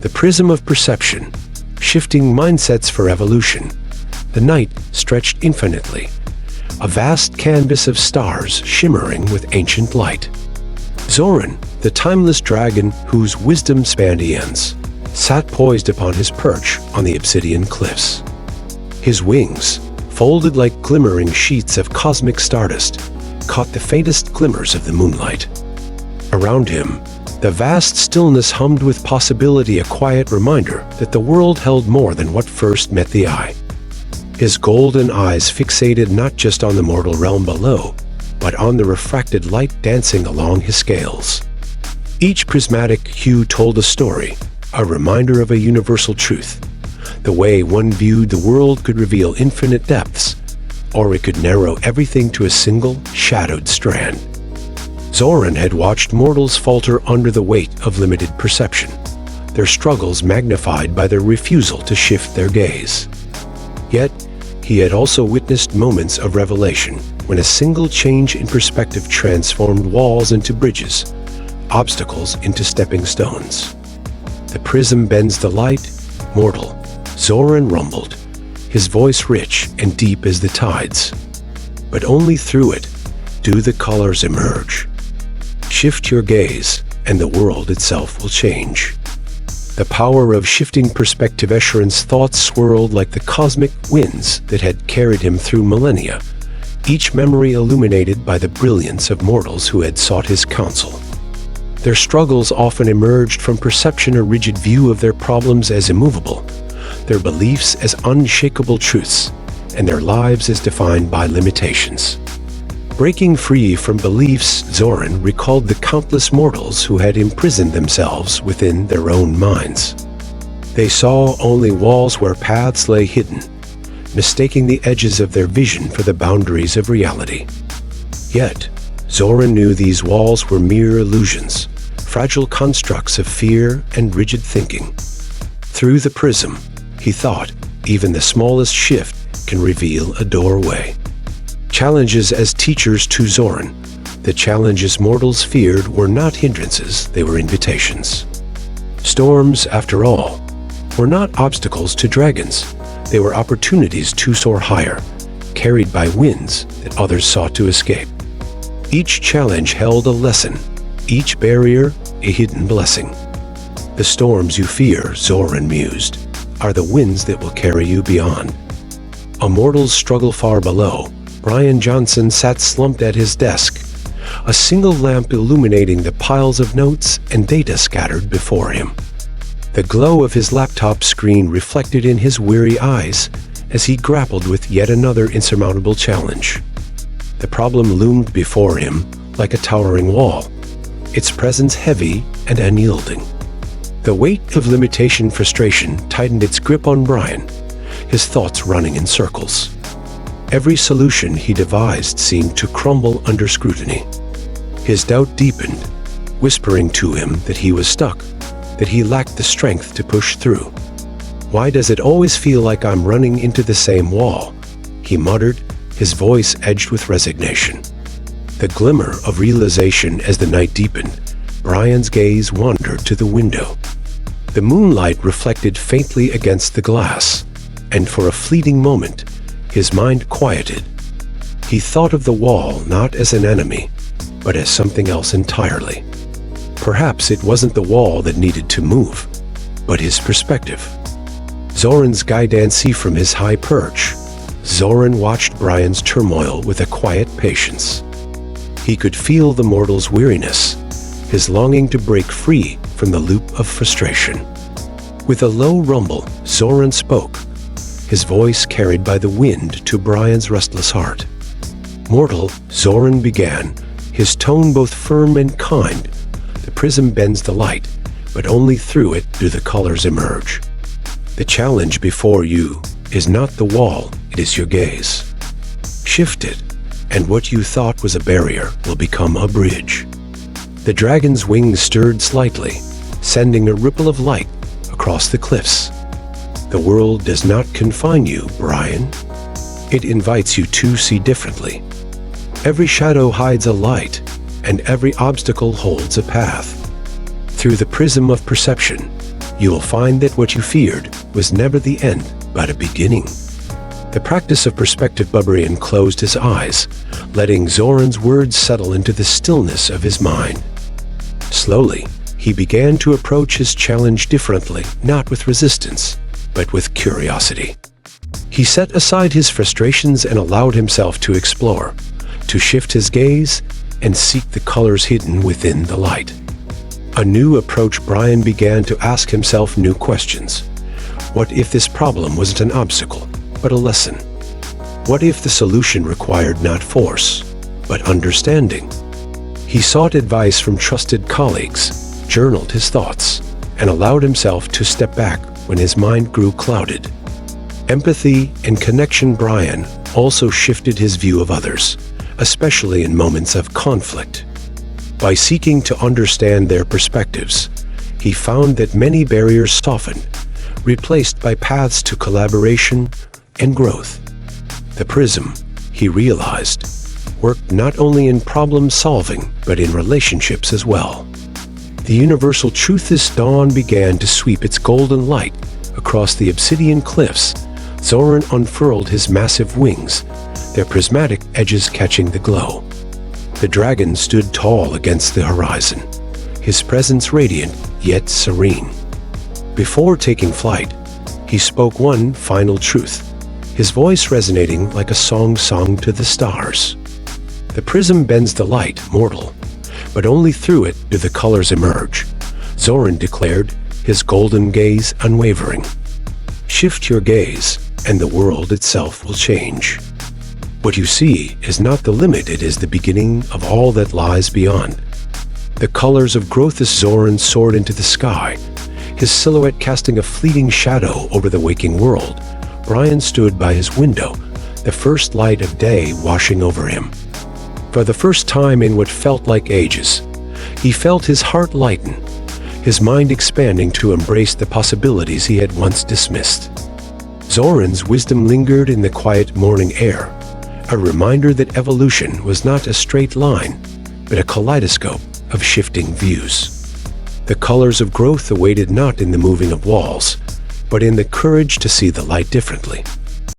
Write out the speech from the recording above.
The prism of perception, shifting mindsets for evolution. The night stretched infinitely, a vast canvas of stars shimmering with ancient light. Zoran, the timeless dragon whose wisdom spanned eons, sat poised upon his perch on the obsidian cliffs. His wings, folded like glimmering sheets of cosmic stardust, caught the faintest glimmers of the moonlight. Around him, the vast stillness hummed with possibility, a quiet reminder that the world held more than what first met the eye. His golden eyes fixated not just on the mortal realm below, but on the refracted light dancing along his scales. Each prismatic hue told a story, a reminder of a universal truth. The way one viewed the world could reveal infinite depths, or it could narrow everything to a single, shadowed strand. Zoran had watched mortals falter under the weight of limited perception, their struggles magnified by their refusal to shift their gaze. Yet, he had also witnessed moments of revelation, when a single change in perspective transformed walls into bridges, obstacles into stepping stones. The prism bends the light, mortal, Zoran rumbled, his voice rich and deep as the tides. But only through it do the colors emerge. Shift your gaze, and the world itself will change. The power of shifting perspective. Escharon's thoughts swirled like the cosmic winds that had carried him through millennia, each memory illuminated by the brilliance of mortals who had sought his counsel. Their struggles often emerged from perception, a rigid view of their problems as immovable, their beliefs as unshakable truths, and their lives as defined by limitations. Breaking free from beliefs, Zoran recalled the countless mortals who had imprisoned themselves within their own minds. They saw only walls where paths lay hidden, mistaking the edges of their vision for the boundaries of reality. Yet, Zoran knew these walls were mere illusions, fragile constructs of fear and rigid thinking. Through the prism, he thought, even the smallest shift can reveal a doorway. Challenges as teachers to Zoran. The challenges mortals feared were not hindrances, they were invitations. Storms, after all, were not obstacles to dragons. They were opportunities to soar higher, carried by winds that others sought to escape. Each challenge held a lesson, each barrier a hidden blessing. The storms you fear, Zoran mused, are the winds that will carry you beyond. A mortal's struggle far below. Bryan Johnson sat slumped at his desk, a single lamp illuminating the piles of notes and data scattered before him. The glow of his laptop screen reflected in his weary eyes as he grappled with yet another insurmountable challenge. The problem loomed before him like a towering wall, its presence heavy and unyielding. The weight of limitation frustration tightened its grip on Bryan, his thoughts running in circles. Every solution he devised seemed to crumble under scrutiny. His doubt deepened, whispering to him that he was stuck, that he lacked the strength to push through. "Why does it always feel like I'm running into the same wall?" he muttered, his voice edged with resignation. The glimmer of realization as the night deepened, Bryan's gaze wandered to the window. The moonlight reflected faintly against the glass, and for a fleeting moment, his mind quieted. He thought of the wall not as an enemy, but as something else entirely. Perhaps it wasn't the wall that needed to move, but his perspective. Zoran's guidance from his high perch. Zoran watched Bryan's turmoil with a quiet patience. He could feel the mortal's weariness, his longing to break free from the loop of frustration. With a low rumble, Zoran spoke, his voice carried by the wind to Bryan's restless heart. "Mortal," Zoran began, his tone both firm and kind. "The prism bends the light, but only through it do the colors emerge. The challenge before you is not the wall, it is your gaze. Shift it, and what you thought was a barrier will become a bridge." The dragon's wings stirred slightly, sending a ripple of light across the cliffs. "The world does not confine you, Bryan. It invites you to see differently. Every shadow hides a light, and every obstacle holds a path. Through the prism of perception, you will find that what you feared was never the end, but a beginning. The practice of perspective. Bryan closed his eyes, letting Zoran's words settle into the stillness of his mind. Slowly, he began to approach his challenge differently, not with resistance, but with curiosity. He set aside his frustrations and allowed himself to explore, to shift his gaze and seek the colors hidden within the light. A new approach. Bryan began to ask himself new questions. What if this problem wasn't an obstacle, but a lesson? What if the solution required not force, but understanding? He sought advice from trusted colleagues, journaled his thoughts, and allowed himself to step back when his mind grew clouded. Empathy and connection. Bryan also shifted his view of others, especially in moments of conflict. By seeking to understand their perspectives, he found that many barriers softened, replaced by paths to collaboration and growth. The Prism, he realized, worked not only in problem solving, but in relationships as well. The universal truth. As dawn began to sweep its golden light across the obsidian cliffs, Zoran unfurled his massive wings, their prismatic edges catching the glow. The dragon stood tall against the horizon, his presence radiant yet serene. Before taking flight, he spoke one final truth, his voice resonating like a song sung to the stars. The prism bends the light, mortal, but only through it do the colors emerge. Zoran declared, his golden gaze unwavering. Shift your gaze, and the world itself will change. What you see is not the limit, it is the beginning of all that lies beyond. The colors of growth. As Zoran soared into the sky, his silhouette casting a fleeting shadow over the waking world, Bryan stood by his window, the first light of day washing over him. For the first time in what felt like ages, he felt his heart lighten, his mind expanding to embrace the possibilities he had once dismissed. Zoran's wisdom lingered in the quiet morning air, a reminder that evolution was not a straight line, but a kaleidoscope of shifting views. The colors of growth awaited not in the moving of walls, but in the courage to see the light differently.